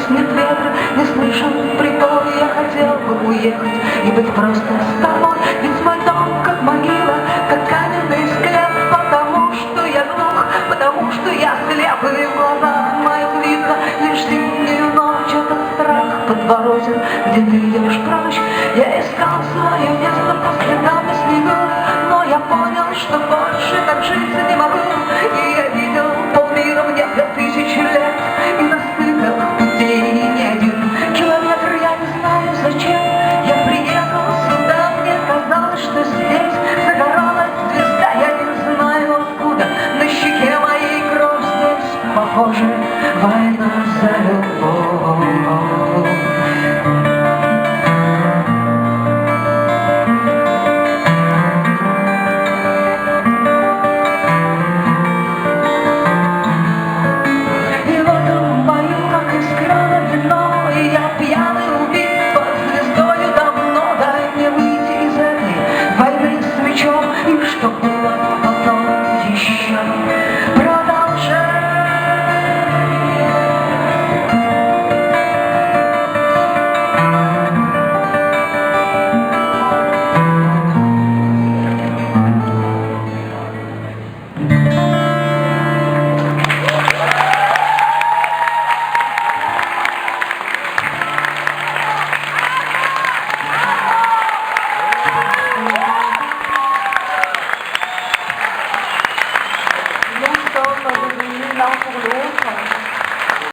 свистнет ветер, не слышен прибой. Я хотел бы уехать и быть просто с тобой, ведь мой дом как могила, как каменный склеп, потому что я глух, потому что я слеп, и в глазах моих видно лишь зимнюю ночь. Этот страх подворотен, где ты идешь прочь. Я искал свое место по следам на снегу, но я понял, что больше так жить не могу. И